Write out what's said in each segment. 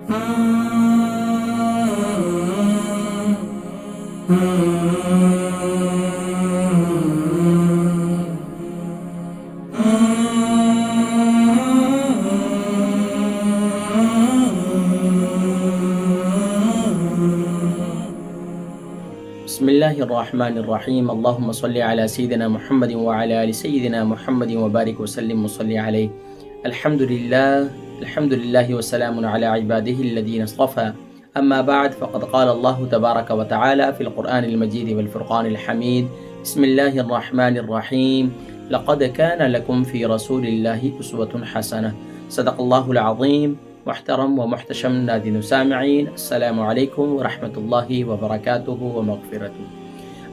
بسم الله الرحمن الرحيم اللهم صل على سيدنا محمد وعلى آل سيدنا محمد وبارك وسلم وصل عليه. الحمد لله وسلام على عباده الذين اصطفى. أما بعد فقد قال الله تبارك وتعالى في القرآن المجيد والفرقان الحميد. بسم الله الرحمن الرحيم لقد كان لكم في رسول الله أسوة حسنة. صدق الله العظيم. محترم و محتشم ناظرین و سامعین، السلام علیکم ورحمۃ اللہ وبرکاتہ و مغفرتہ۔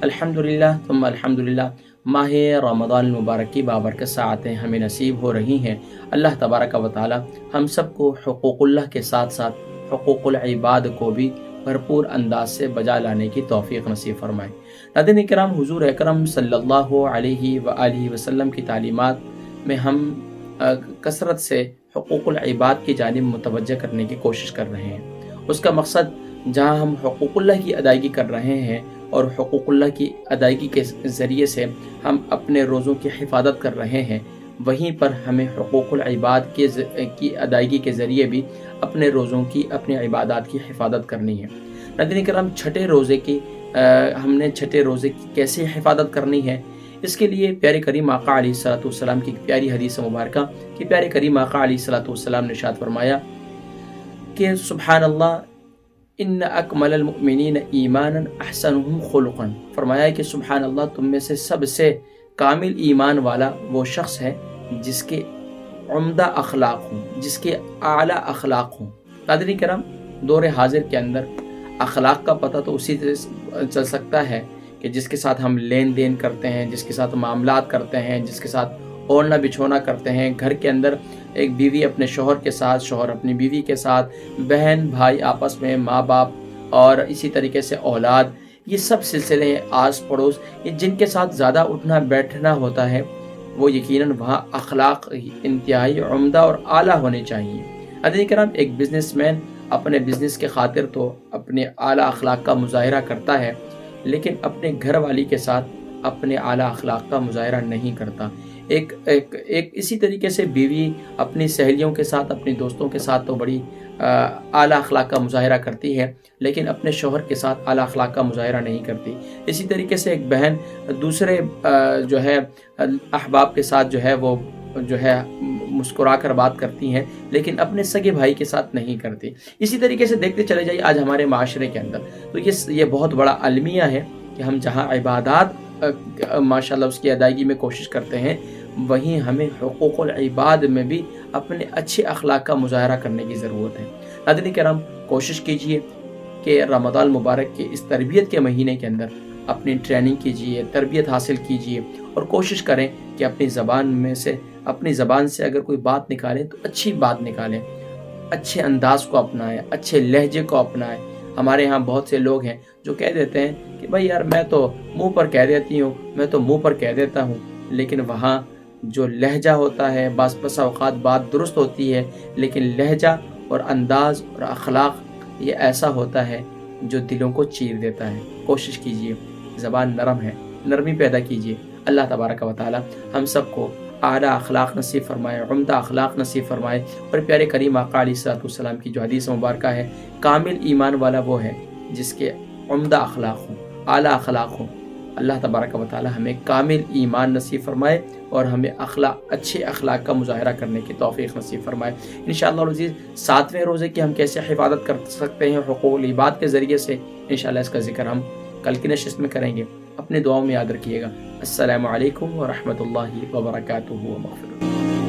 الحمدللہ ثم الحمدللہ، ماہ رمضان المبارک کی بابرکت ساعتیں ہمیں نصیب ہو رہی ہیں۔ اللہ تبارک و تعالی ہم سب کو حقوق اللہ کے ساتھ ساتھ حقوق العباد کو بھی بھرپور انداز سے بجا لانے کی توفیق نصیب فرمائے۔ ناظرین کرام، حضور اکرم صلی اللہ علیہ وآلہ وسلم کی تعلیمات میں ہم کثرت سے حقوق العباد کی جانب متوجہ کرنے کی کوشش کر رہے ہیں۔ اس کا مقصد، جہاں ہم حقوق اللہ کی ادائیگی کر رہے ہیں اور حقوق اللہ کی ادائیگی کے ذریعے سے ہم اپنے روزوں کی حفاظت کر رہے ہیں، وہیں پر ہمیں حقوق العباد کی ادائیگی کے ذریعے بھی اپنے روزوں کی، اپنے عبادات کی حفاظت کرنی ہے۔ ناظرین کرام، چھٹے روزے کی کیسے حفاظت کرنی ہے، اس کے لیے پیارے کریم آقا علیہ الصلوۃ والسلام کی پیاری حدیث مبارکہ کہ پیارے کریم آقا علیہ الصلوۃ والسلام نے ارشاد فرمایا کہ سبحان اللہ ان اکمل المؤمنین ایمانا احسنهم خلقا، فرمایا کہ سبحان اللہ، تم میں سے سب سے کامل ایمان والا وہ شخص ہے جس کے عمدہ اخلاق ہوں، جس کے اعلیٰ اخلاق ہوں۔ ناظرین کرام، دور حاضر کے اندر اخلاق کا پتہ تو اسی سے چل سکتا ہے کہ جس کے ساتھ ہم لین دین کرتے ہیں، جس کے ساتھ معاملات کرتے ہیں، جس کے ساتھ اوڑھنا بچھونا کرتے ہیں۔ گھر کے اندر ایک بیوی اپنے شوہر کے ساتھ، شوہر اپنی بیوی کے ساتھ، بہن بھائی آپس میں، ماں باپ، اور اسی طریقے سے اولاد، یہ سب سلسلے آس پڑوس، یہ جن کے ساتھ زیادہ اٹھنا بیٹھنا ہوتا ہے، وہ یقیناً وہاں اخلاق انتہائی عمدہ اور اعلیٰ ہونے چاہیے۔ حضرت کرام، ایک بزنس مین اپنے بزنس کے خاطر تو اپنے اعلیٰ اخلاق کا مظاہرہ کرتا ہے، لیکن اپنے گھر والی کے ساتھ اپنے اعلیٰ اخلاق کا مظاہرہ نہیں کرتا۔ ایک اسی طریقے سے بیوی اپنی سہیلیوں کے ساتھ، اپنی دوستوں کے ساتھ تو بڑی اعلیٰ اخلاق کا مظاہرہ کرتی ہے، لیکن اپنے شوہر کے ساتھ اعلیٰ اخلاق کا مظاہرہ نہیں کرتی۔ اسی طریقے سے ایک بہن دوسرے احباب کے ساتھ وہ مسکرا کر بات کرتی ہیں، لیکن اپنے سگے بھائی کے ساتھ نہیں کرتی۔ اسی طریقے سے دیکھتے چلے جائیے آج ہمارے معاشرے کے اندر تو یہ بہت بڑا المیہ ہے کہ ہم جہاں عبادات ماشاءاللہ اس کی ادائیگی میں کوشش کرتے ہیں، وہیں ہمیں حقوق العباد میں بھی اپنے اچھے اخلاق کا مظاہرہ کرنے کی ضرورت ہے۔ ناظرین کرام، کوشش کیجئے کہ رمضان مبارک کے اس تربیت کے مہینے کے اندر اپنی ٹریننگ کیجئے، تربیت حاصل کیجئے، اور کوشش کریں کہ اپنی زبان سے اگر کوئی بات نکالیں تو اچھی بات نکالیں، اچھے انداز کو اپنائیں، اچھے لہجے کو اپنائیں۔ ہمارے ہاں بہت سے لوگ ہیں جو کہہ دیتے ہیں کہ بھائی یار میں تو منہ پر کہہ دیتی ہوں، میں تو منہ پر کہہ دیتا ہوں، لیکن وہاں جو لہجہ ہوتا ہے، بس اوقات بات درست ہوتی ہے، لیکن لہجہ اور انداز اور اخلاق یہ ایسا ہوتا ہے جو دلوں کو چیر دیتا ہے۔ کوشش کیجئے، زبان نرم ہے، نرمی پیدا کیجئے۔ اللہ تبارک و تعالی ہم سب کو اعلیٰ اخلاق نصیب فرمائے، عمدہ اخلاق نصیب فرمائے، اور پیارے کریم آقا علیہ الصلوۃ والسلام کی جو حدیث مبارکہ ہے، کامل ایمان والا وہ ہے جس کے عمدہ اخلاق ہوں، اعلیٰ اخلاق ہوں۔ اللہ تبارک و تعالی ہمیں کامل ایمان نصیب فرمائے اور ہمیں اچھے اخلاق کا مظاہرہ کرنے کی توفیق نصیب فرمائے۔ انشاءاللہ العزیز 7ویں روزے کی ہم کیسے حفاظت کر سکتے ہیں حقوق العباد کے ذریعے سے، انشاءاللہ اس کا ذکر ہم کل کی نشست میں کریں گے۔ اپنے دعاؤں میں یاد رکھیے گا۔ السلام علیکم ورحمۃ اللہ وبرکاتہ و مغفرتہ۔